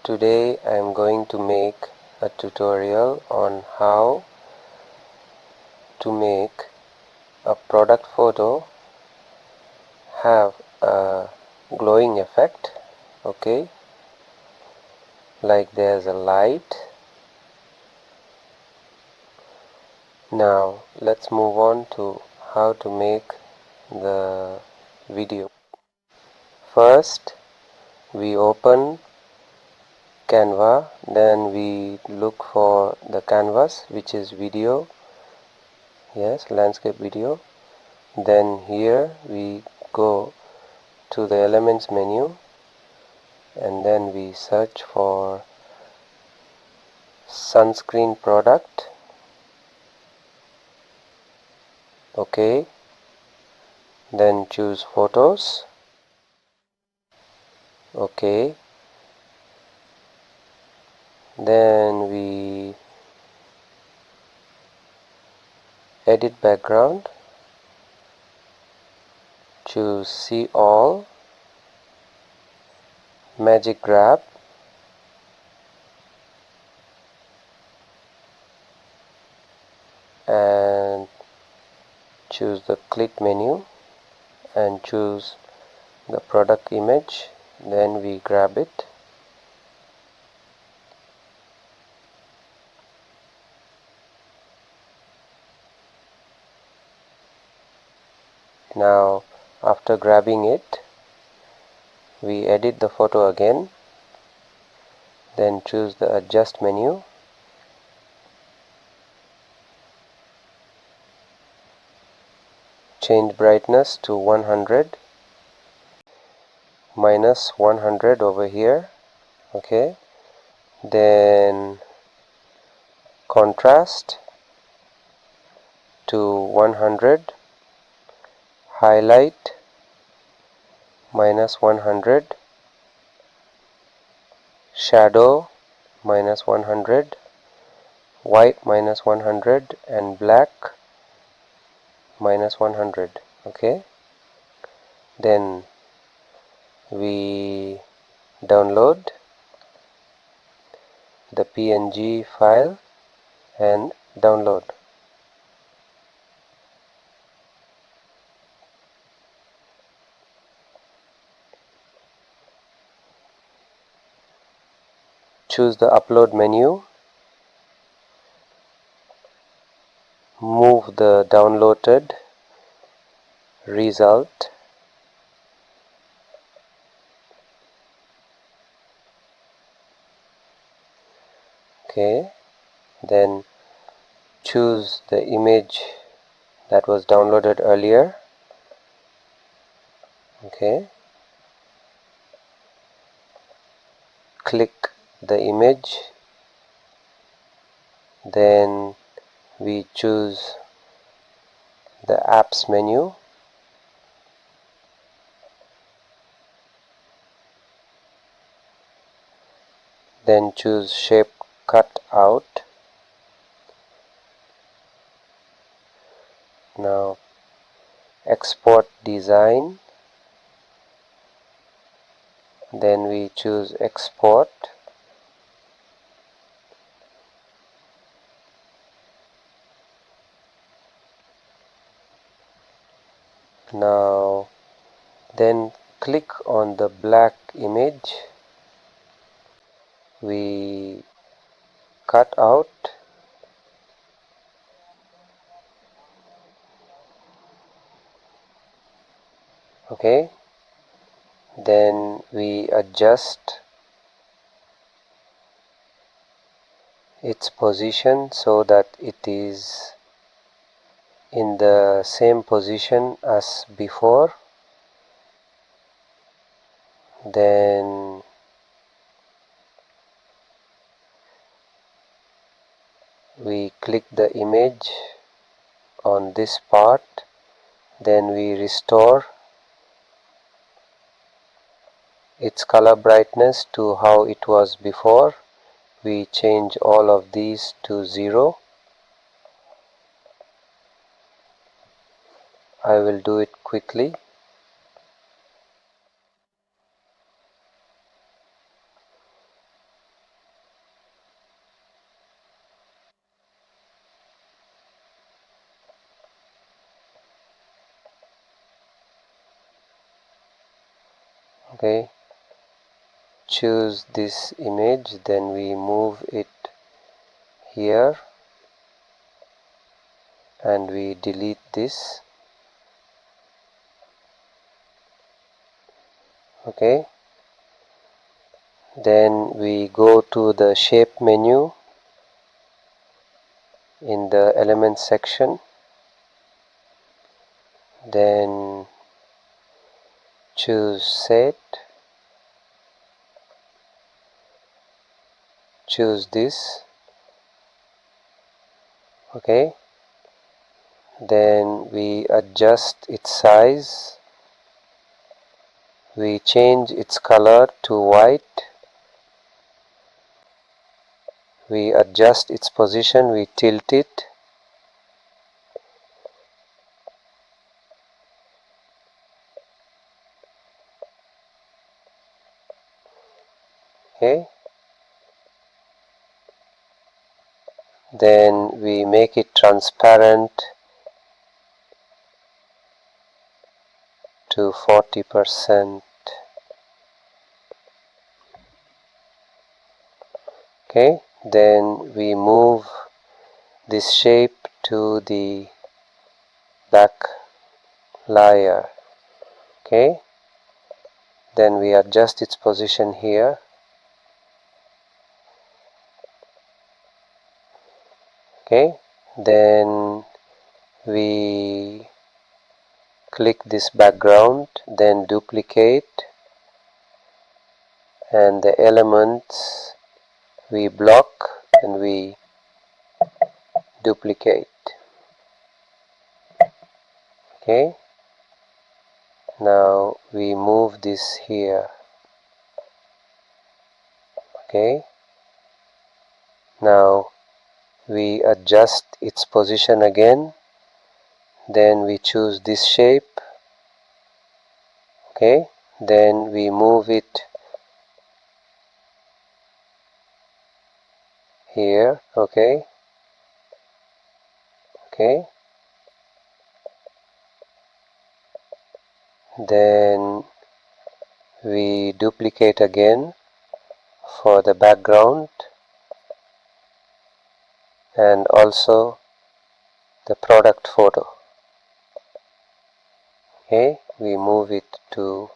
Today I am going to make a tutorial on how to make a product photo have a glowing effect. Okay, like there's a light. Now let's move on to how to make the video. First we open Canva, then we look for the canvas, which is video. Yes, landscape video. Then here we go to the elements menu, and then we search for sunscreen product. Okay, then choose photos. Okay, then we edit background, choose see all, magic grab, and choose the click menu and choose the product image. Then we grab it. Now after grabbing it, we edit the photo again, then choose the adjust menu, change brightness to 100, minus 100 over here. Okay, then contrast to 100, highlight minus 100, shadow minus 100, white minus 100, and black minus 100. Okay, then we download the PNG file and download. Choose the upload menu, move the downloaded result. Okay, then choose the image that was downloaded earlier. Okay, click the image, then we choose the apps menu, then choose shape cut out. Now export design, then we choose export. Now then click on the black image, we cut out. Okay, then we adjust its position so that it is in the same position as before. Then we click the image on this part, then we restore its color brightness to how it was before. We change all of these to 0. I will do it quickly. Okay, choose this image, then we move it here and we delete this. Okay, then we go to the shape menu in the element section, then choose set, choose this. Okay, then we adjust its size, we change its color to white, we adjust its position, we tilt it. Okay, then we make it transparent to 40%. Okay, then we move this shape to the back layer. Okay, then we adjust its position here. Okay, then we click this background, then duplicate, and the elements we block and we duplicate. Okay, now we move this here. Okay, now we adjust its position again, then we choose this shape. Okay, then we move it here. Okay, okay, then we duplicate again for the background and also the product photo. Okay, we move it to,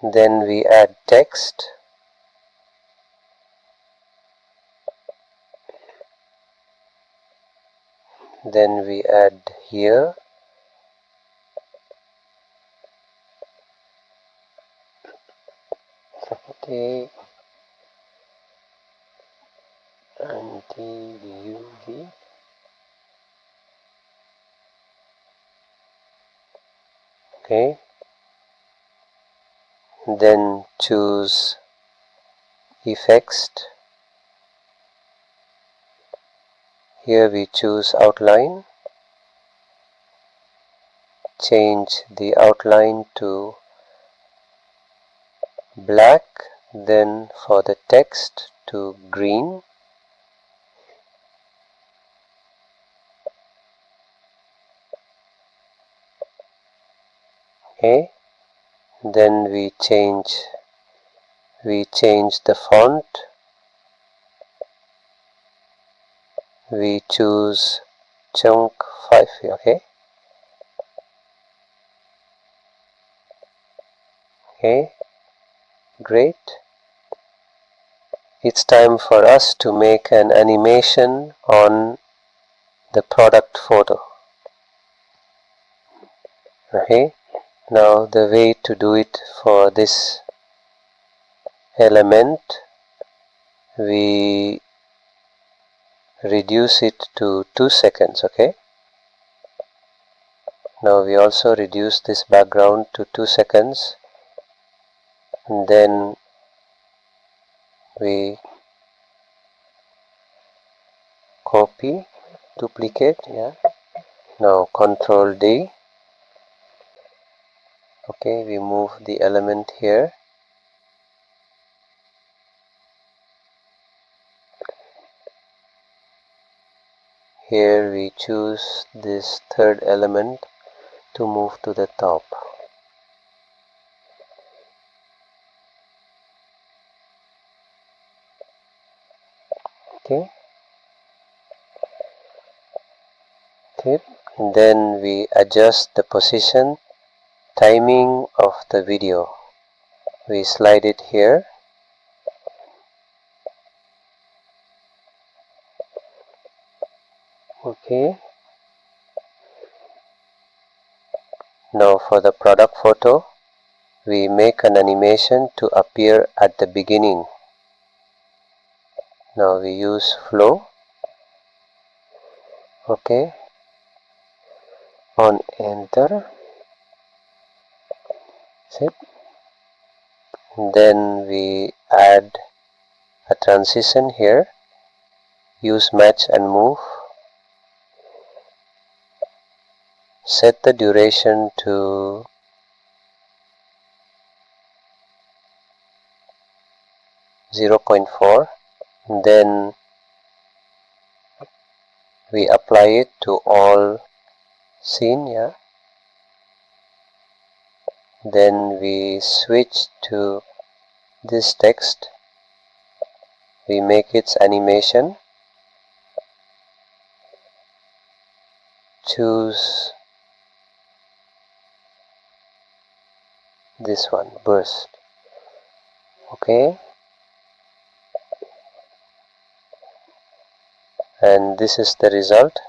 then we add text, then we add here, okay, anti-UV, okay, then choose effects. Here we choose outline, change the outline to black, then for the text to green. Okay, then we change the font, we choose chunk 5. Okay, okay, great. It's time for us to make an animation on the product photo. Okay, now the way to do it for this element, we reduce it to 2 seconds. Okay, now we also reduce this background to 2 seconds, and then we copy, duplicate. Yeah, now Control D. Okay, we move the element here. Here we choose this third element to move to the top. Okay. Okay. And then we adjust the position, timing of the video. We slide it here. Okay. Now for the product photo, we make an animation to appear at the beginning. Now we use flow. Okay. On enter. Set. Then we add a transition here. Use match and move. Set the duration to 0.4. Then we apply it to all scene. Yeah. Then we switch to this text. We make its animation. Choose this one, burst. Okay. And this is the result.